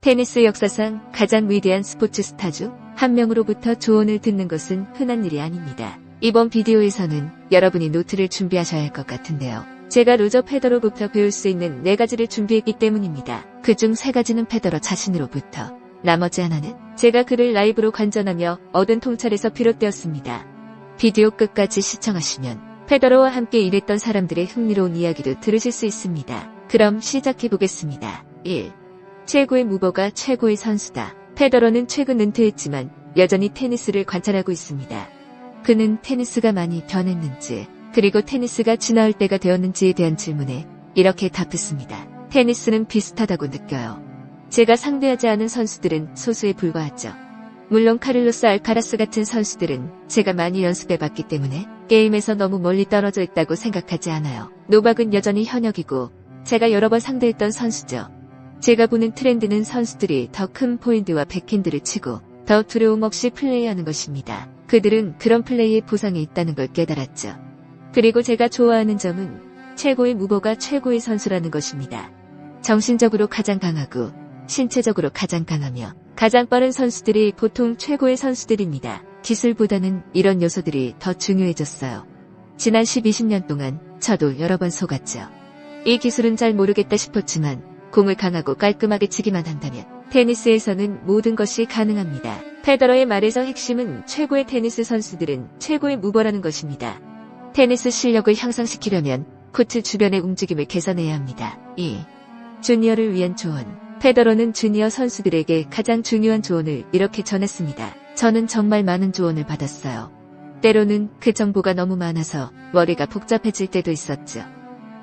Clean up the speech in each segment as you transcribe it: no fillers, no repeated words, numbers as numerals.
테니스 역사상 가장 위대한 스포츠 스타 중 한 명으로부터 조언을 듣는 것은 흔한 일이 아닙니다. 이번 비디오에서는 여러분이 노트를 준비하셔야 할 것 같은데요. 제가 로저 페더러로부터 배울 수 있는 4가지를 준비했기 때문입니다. 그중 3가지는 페더러 자신으로부터, 나머지 하나는 제가 그를 라이브로 관전하며 얻은 통찰에서 비롯되었습니다. 비디오 끝까지 시청하시면 페더러와 함께 일했던 사람들의 흥미로운 이야기도 들으실 수 있습니다. 그럼 시작해보겠습니다. 1. 최고의 무버가 최고의 선수다. 페더러는 최근 은퇴했지만 여전히 테니스를 관찰하고 있습니다. 그는 테니스가 많이 변했는지, 그리고 테니스가 지나올 때가 되었는지에 대한 질문에 이렇게 답했습니다. 테니스는 비슷하다고 느껴요. 제가 상대하지 않은 선수들은 소수에 불과하죠. 물론 카를로스 알카라스 같은 선수들은 제가 많이 연습해봤기 때문에 게임에서 너무 멀리 떨어져 있다고 생각하지 않아요. 노박은 여전히 현역이고 제가 여러 번 상대했던 선수죠. 제가 보는 트렌드는 선수들이 더 큰 포인트와 백핸드를 치고 더 두려움 없이 플레이하는 것입니다. 그들은 그런 플레이에 보상이 있다는 걸 깨달았죠. 그리고 제가 좋아하는 점은 최고의 무버가 최고의 선수라는 것입니다. 정신적으로 가장 강하고 신체적으로 가장 강하며 가장 빠른 선수들이 보통 최고의 선수들입니다. 기술보다는 이런 요소들이 더 중요해졌어요. 지난 10-20년 동안 저도 여러 번 속았죠. 이 기술은 잘 모르겠다 싶었지만 공을 강하고 깔끔하게 치기만 한다면 테니스에서는 모든 것이 가능합니다. 페더러의 말에서 핵심은 최고의 테니스 선수들은 최고의 무버라는 것입니다. 테니스 실력을 향상시키려면 코트 주변의 움직임을 개선해야 합니다. 2. 주니어를 위한 조언. 페더러는 주니어 선수들에게 가장 중요한 조언을 이렇게 전했습니다. 저는 정말 많은 조언을 받았어요. 때로는 그 정보가 너무 많아서 머리가 복잡해질 때도 있었죠.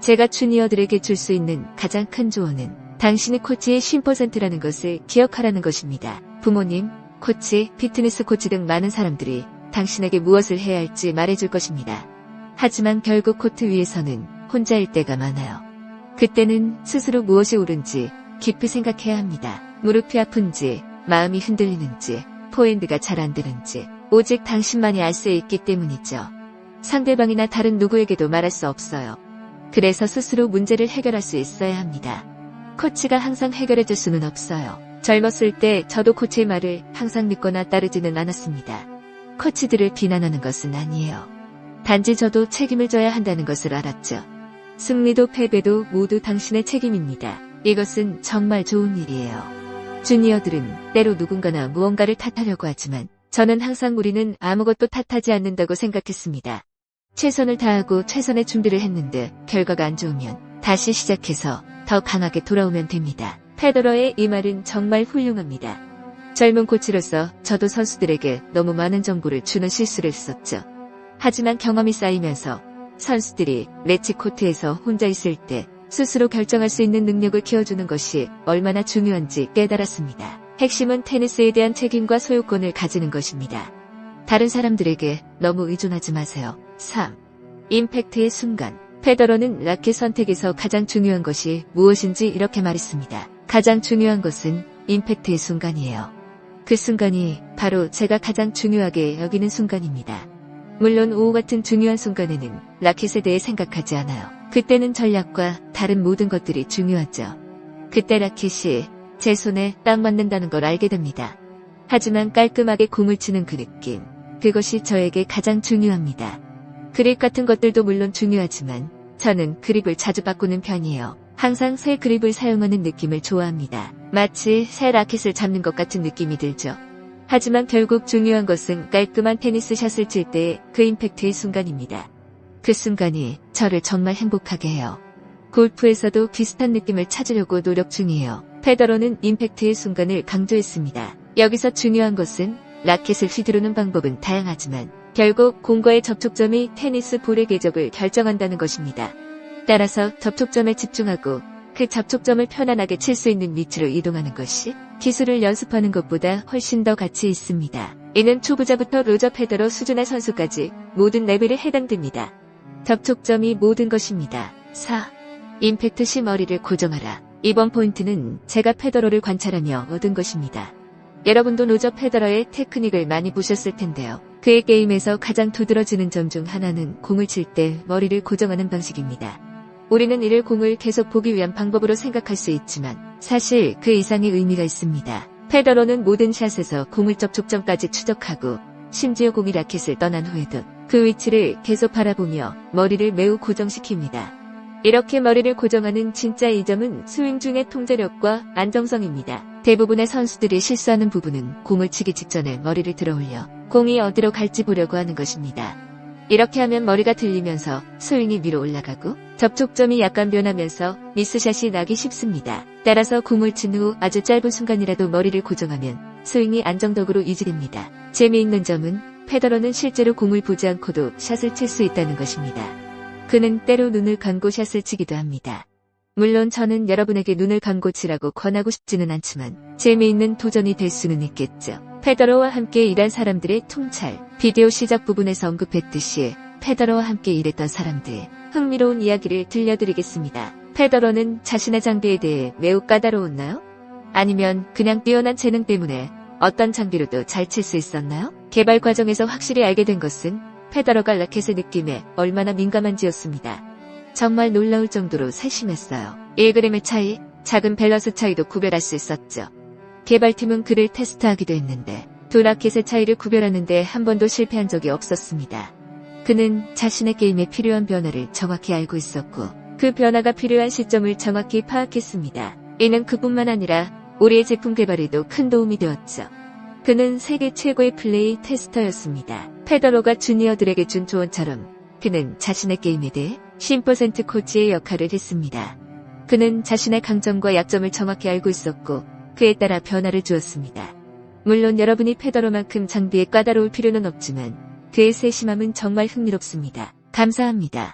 제가 주니어들에게 줄 수 있는 가장 큰 조언은 당신이 코치의 50%라는 것을 기억하라는 것입니다. 부모님, 코치, 피트니스 코치 등 많은 사람들이 당신에게 무엇을 해야 할지 말해줄 것입니다. 하지만 결국 코트 위에서는 혼자일 때가 많아요. 그때는 스스로 무엇이 옳은지 깊이 생각해야 합니다. 무릎이 아픈지, 마음이 흔들리는지, 포핸드가 잘 안 되는지 오직 당신만이 알 수 있기 때문이죠. 상대방이나 다른 누구에게도 말할 수 없어요. 그래서 스스로 문제를 해결할 수 있어야 합니다. 코치가 항상 해결해줄 수는 없어요. 젊었을 때 저도 코치의 말을 항상 믿거나 따르지는 않았습니다. 코치들을 비난하는 것은 아니에요. 단지 저도 책임을 져야 한다는 것을 알았죠. 승리도 패배도 모두 당신의 책임입니다. 이것은 정말 좋은 일이에요. 주니어들은 때로 누군가나 무언가를 탓하려고 하지만 저는 항상 우리는 아무것도 탓하지 않는다고 생각했습니다. 최선을 다하고 최선의 준비를 했는데 결과가 안 좋으면 다시 시작해서 더 강하게 돌아오면 됩니다. 페더러의 이 말은 정말 훌륭합니다. 젊은 코치로서 저도 선수들에게 너무 많은 정보를 주는 실수를 했었죠. 하지만 경험이 쌓이면서 선수들이 매치 코트에서 혼자 있을 때 스스로 결정할 수 있는 능력을 키워주는 것이 얼마나 중요한지 깨달았습니다. 핵심은 테니스에 대한 책임과 소유권을 가지는 것입니다. 다른 사람들에게 너무 의존하지 마세요. 3. 임팩트의 순간. 페더러는 라켓 선택에서 가장 중요한 것이 무엇인지 이렇게 말했습니다. 가장 중요한 것은 임팩트의 순간이에요. 그 순간이 바로 제가 가장 중요하게 여기는 순간입니다. 물론 오후 같은 중요한 순간에는 라켓에 대해 생각하지 않아요. 그때는 전략과 다른 모든 것들이 중요하죠. 그때 라켓이 제 손에 딱 맞는다는 걸 알게 됩니다. 하지만 깔끔하게 공을 치는 그 느낌, 그것이 저에게 가장 중요합니다. 그립 같은 것들도 물론 중요하지만 저는 그립을 자주 바꾸는 편이에요. 항상 새 그립을 사용하는 느낌을 좋아합니다. 마치 새 라켓을 잡는 것 같은 느낌이 들죠. 하지만 결국 중요한 것은 깔끔한 테니스 샷을 칠 때의 그 임팩트의 순간입니다. 그 순간이 저를 정말 행복하게 해요. 골프에서도 비슷한 느낌을 찾으려고 노력 중이에요. 페더러는 임팩트의 순간을 강조했습니다. 여기서 중요한 것은 라켓을 휘두르는 방법은 다양하지만 결국 공과의 접촉점이 테니스 볼의 궤적을 결정한다는 것입니다. 따라서 접촉점에 집중하고 그 접촉점을 편안하게 칠 수 있는 위치로 이동하는 것이 기술을 연습하는 것보다 훨씬 더 가치 있습니다. 이는 초보자부터 로저 페더러 수준의 선수까지 모든 레벨에 해당됩니다. 접촉점이 모든 것입니다. 4. 임팩트 시 머리를 고정하라. 이번 포인트는 제가 페더러를 관찰하며 얻은 것입니다. 여러분도 로저 페더러의 테크닉을 많이 보셨을 텐데요. 그의 게임에서 가장 두드러지는 점 중 하나는 공을 칠 때 머리를 고정하는 방식입니다. 우리는 이를 공을 계속 보기 위한 방법으로 생각할 수 있지만 사실 그 이상의 의미가 있습니다. 페더러는 모든 샷에서 공을 접촉점까지 추적하고 심지어 공이 라켓을 떠난 후에도 그 위치를 계속 바라보며 머리를 매우 고정시킵니다. 이렇게 머리를 고정하는 진짜 이점은 스윙 중의 통제력과 안정성입니다. 대부분의 선수들이 실수하는 부분은 공을 치기 직전에 머리를 들어 올려 공이 어디로 갈지 보려고 하는 것입니다. 이렇게 하면 머리가 들리면서 스윙이 위로 올라가고 접촉점이 약간 변하면서 미스샷이 나기 쉽습니다. 따라서 공을 친 후 아주 짧은 순간이라도 머리를 고정하면 스윙이 안정적으로 유지됩니다. 재미있는 점은 페더러는 실제로 공을 보지 않고도 샷을 칠 수 있다는 것입니다. 그는 때로 눈을 감고 샷을 치기도 합니다. 물론 저는 여러분에게 눈을 감고 치라고 권하고 싶지는 않지만 재미있는 도전이 될 수는 있겠죠. 페더러와 함께 일한 사람들의 통찰. 비디오 시작 부분에서 언급했듯이 페더러와 함께 일했던 사람들의 흥미로운 이야기를 들려드리겠습니다. 페더러는 자신의 장비에 대해 매우 까다로웠나요? 아니면 그냥 뛰어난 재능 때문에 어떤 장비로도 잘 칠 수 있었나요? 개발 과정에서 확실히 알게 된 것은 페더러가 라켓의 느낌에 얼마나 민감한지였습니다. 정말 놀라울 정도로 세심했어요. 1g의 차이, 작은 밸런스 차이도 구별할 수 있었죠. 개발팀은 그를 테스트하기도 했는데 두 라켓의 차이를 구별하는데 한 번도 실패한 적이 없었습니다. 그는 자신의 게임에 필요한 변화를 정확히 알고 있었고 그 변화가 필요한 시점을 정확히 파악했습니다. 이는 그뿐만 아니라 우리의 제품 개발에도 큰 도움이 되었죠. 그는 세계 최고의 플레이 테스터였습니다. 페더러가 주니어들에게 준 조언처럼 그는 자신의 게임에 대해 10% 코치의 역할을 했습니다. 그는 자신의 강점과 약점을 정확히 알고 있었고 그에 따라 변화를 주었습니다. 물론 여러분이 페더러만큼 장비에 까다로울 필요는 없지만 그의 세심함은 정말 흥미롭습니다. 감사합니다.